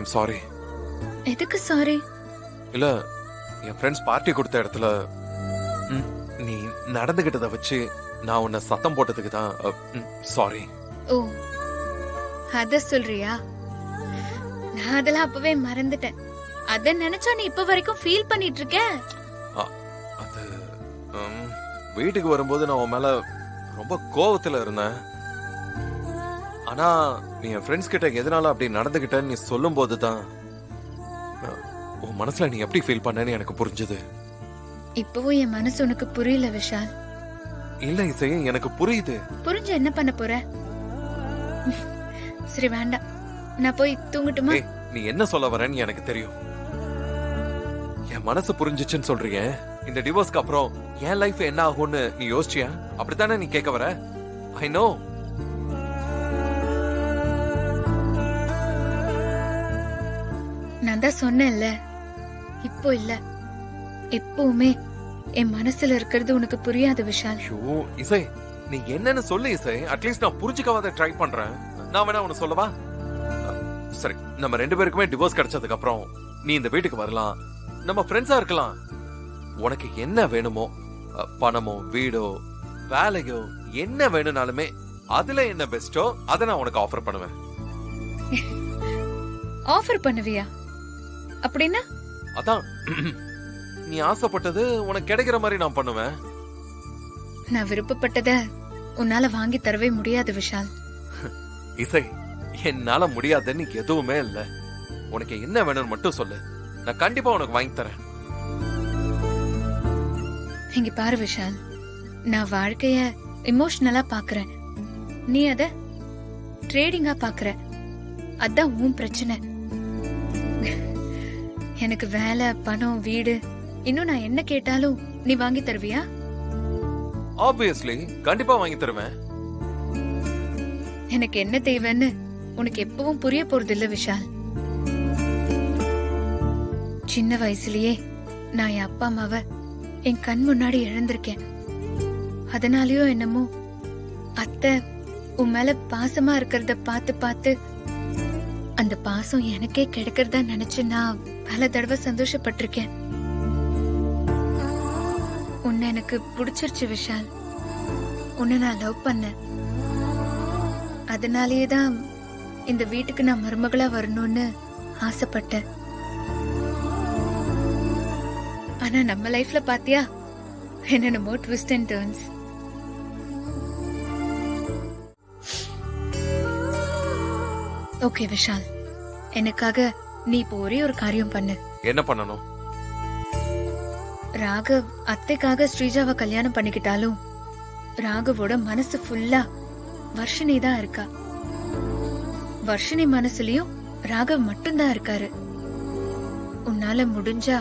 I'm sorry. எதுக்கு sorry? இல்ல, என் friends party கொடுத்த இடத்துல நீ நடந்துகிட்டதை வச்சு நான் உன்னை சத்தம் போட்டதுக்கு தான் சாரி. ஓ, அத சொல்றியா? நான் அதெல்லாம் அப்பவே மறந்துட்டேன். அத நினைச்சா நீ இப்ப வரைக்கும் ஃபீல் பண்ணிட்டு இருக்க? அது வீட்டுக்கு வரும்போது நான் உன் மேல ரொம்ப கோவத்துல இருந்தேன். ஆனா நீ என் ஃப்ரெண்ட்ஸ் கிட்ட எதனால அப்படி நடந்துகிட்டேன்னு நீ சொல்லும் போதுதான் உன் மனசுல நீ எப்படி ஃபீல் பண்ணேன்னு எனக்கு புரிஞ்சது. இப்பவும் என் மனசு உனக்கு புரியல விஷால். இல்ல இசை, எனக்கு புரியுது. புரிஞ்சு என்ன பண்ண போற? சரி வேண்டாம், நான் போய் தூங்கட்டுமா? நீ என்ன சொல்ல வரேன்னு எனக்கு தெரியும். என் மனசு புரிஞ்சிச்சுன்னு சொல்றீங்க. இந்த டிவோர்ஸ்க்கு அப்புறம் என் லைஃப் என்ன ஆகும்னு நீ யோசிச்சியா? அப்படித்தானே நீ கேட்க வர? I know. நான் தான் சொன்னேன்ல, இப்போ இல்ல, எப்பவுமே என் மனசுல இருக்கிறது உனக்கு புரியாது விஷால். ஐயோ இசை, நீ என்னன்னு சொல்லு இசை. அட்லீஸ்ட் நான் புரிஞ்சுக்கவாத ட்ரை பண்றேன். நான் வேணா உனக்கு சொல்லவா? சரி, நம்ம 2 பேருக்குமே டிவோர்ஸ் கிடைச்சதுக்கு அப்புறம் நீ இந்த வீட்டுக்கு வரலாம், நம்ம ஃப்ரெண்ட்ஸா இருக்கலாம். உனக்கு என்ன வேணுமோ, பணமோ வீடோ வேலையோ என்ன வேணும்னாலுமே அதுல என்ன பெஸ்டோ அதை நான் உனக்கு ஆஃபர் பண்ணுவேன். ஆஃபர் பண்ணுவியா? அப்படின்னா? அதான், நீ ஆசைப்பட்டது உனக்கு கிடைக்கிற மாதிரி நான் பண்ணுவேன். நான் விருப்பப்பட்டத உன்னால வாங்கி தரவே முடியாது விஷால். இசை, என்னால முடியாதுன்னு எதுவுமே இல்ல. உனக்கு என்ன வேணும்னு மட்டும் சொல்லு, நான் கண்டிப்பா உனக்கு வாங்கி தரேன். இங்க பாரு விஷால், நான் வாழ்க்கைய எமோஷனலா பாக்குறேன், நீ அத ட்ரேடிங்கா பாக்குற. அதான் உன் பிரச்சனை. எனக்கு வேலை, பணம், வீடு, இன்னும் நான் என்ன கேட்டாலும் நீ வாங்கி தருவியா? ஆப்வியஸ்லி, கண்டிப்பா வாங்கி தருவேன். எனக்கு என்ன தேவைன்னு உனக்கு எப்பவும் புரிய போறது இல்ல விஷால். சின்ன வயசுலயே நான் என் அப்பா அம்மாவை என் கண் முன்னாடி இழந்திருக்கேன். அதனாலயோ என்னமோ அத்தை உன் மேல பாசமா இருக்கிறத பார்த்து பார்த்து அந்த பாசம் எனக்கே கிடைக்கிறதா நினைச்சு நான் பல தடவை சந்தோஷப்பட்டிருக்கேன். உன்னை எனக்கு பிடிச்சிருச்சு விஷால். உன்னை நான் லவ் பண்ணேன். அதனாலேயேதான் இந்த வீட்டுக்கு நான் மருமகளா வரணும்னு ஆசைப்பட்டேன். ஆனா நம்ம லைஃப்ல பாத்தியா என்னென்னமோ twist and turns. Okay Vishal, எனக்காக நீ இப்போ ஒரே ஒரு காரியம் பண்ணு. என்ன பண்ணணும்? ராகவ் அத்தைக்காக ஸ்ரீஜாவை கல்யாணம் பண்ணிக்கிட்டாலும் ராகவோட மனசு ஃபுல்லா வர்ஷினி தான் இருக்கா. வர்ஷினி மனசுலயும் ராகவ் மட்டும்தான் இருக்காரு. உன்னால முடிஞ்சா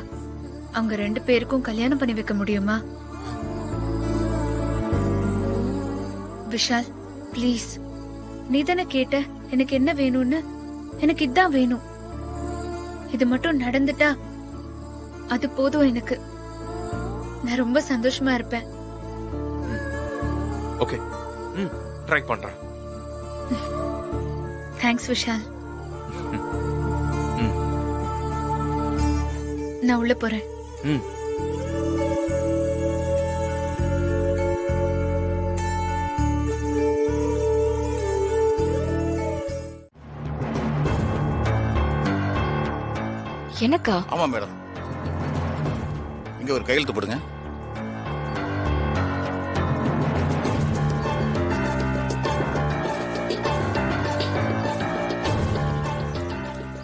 அவங்க 2 பேருக்கும் கல்யாணம் பண்ணி வைக்க முடியுமா? விஷால் ப்ளீஸ், நீ தானே கேட்ட எனக்கு என்ன வேணும்னு. எனக்கு இதான் வேணும். இது மட்டும் நடந்துட்டா அது போதும் எனக்கு. நான் ரொம்ப சந்தோஷமா இருப்பேன். ஓகே, ட்ரை பண்றேன். தேங்க்ஸ் விஷால். நான் உள்ள போறேன். எனக்கா? ஆமா மேடம், இங்க ஒரு கையெழுத்து போடுங்க.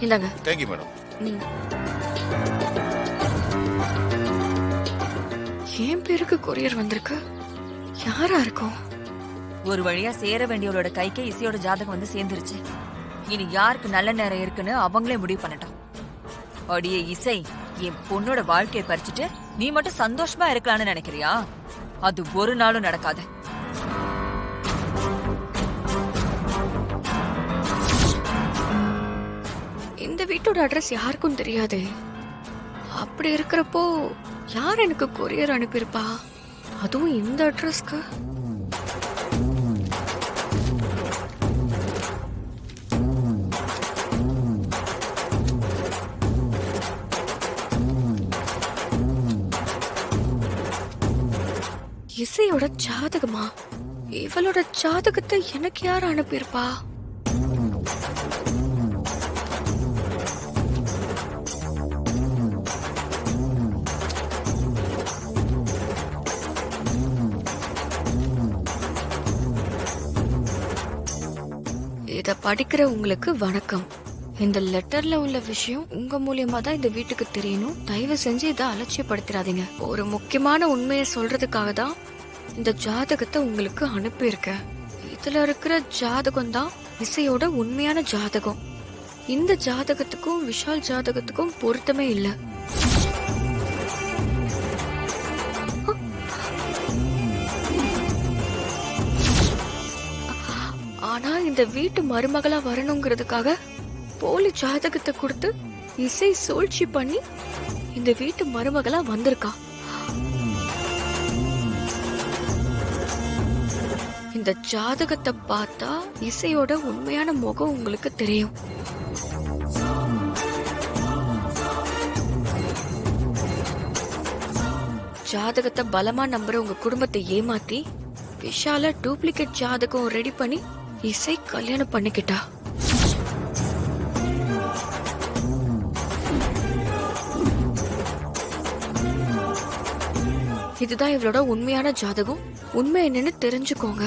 இந்தாங்க. Thank you madam. என் பேருக்கு கொரியர் வந்திருக்கு. யாரா இருக்கும்? ஒரு வழியா சேர வேண்டியவளோட கைக்கு இசையோட ஜாதகம் வந்து சேர்ந்துருச்சு. இனி யாருக்கு நல்ல நேரம் இருக்குன்னு அவங்களே முடிவு பண்ணட்டும். அடியே இசை, என் பொண்ணோட வாழ்க்கையை பறிச்சுட்டு நீ மட்டும் சந்தோஷமா இருக்கலாம்னு நினைக்கிறியா? அது ஒரு நாளும் நடக்காது. இந்த வீட்டோட அட்ரஸ் யாருக்கும் தெரியாது. அப்படி இருக்கிறப்போ யார் எனக்கு கொரியர் அனுப்பியிருப்பா? அதுவும் இந்த அட்ரஸ்க்கு. இசையோட ஜாதகமா? இவளோட ஜாதகத்தை எனக்கு யார் அனுப்பியிருப்பா? இத படிக்கிற உங்களுக்கு வணக்கம். இந்த லெட்டர்ல உள்ள விஷயம் உங்க மூலியமா தான் இந்த வீட்டுக்கு தெரியணும். தயவு செஞ்சு இதை அலட்சியப்படுத்திடாதீங்க. ஒரு முக்கியமான உண்மையை சொல்றதுக்காக தான் இந்த ஜாதகத்தை உங்களுக்கு அனுப்பியிருக்கேன். இதுல இருக்கிற ஜாதகம் தான் இசையோட உண்மையான ஜாதகம். இந்த ஜாதகத்துக்கும் விஷால் ஜாதகத்துக்கும் பொருத்தமே இல்லை. ஆனா இந்த வீட்டு மருமகளா வரணுங்கிறதுக்காக போலி ஜாதகத்தை கொடுத்து இசை சூழ்ச்சி பண்ணி இந்த வீட்டு மருமகளா வந்திருக்கா. இந்த ஜாதகத்தை பார்த்தா இசையோட உண்மையான முகம் உங்களுக்கு தெரியும். ஜாதகத்தை பலமா நம்புற உங்க குடும்பத்தை ஏமாத்தி விஷால டூப்ளிகேட் ஜாதகம் ரெடி பண்ணி இசை கல்யாணம் பண்ணிக்கிட்டா. இதுதான் இவளோட உண்மையான ஜாதகம். உண்மை என்னன்னு தெரிஞ்சுக்கோங்க.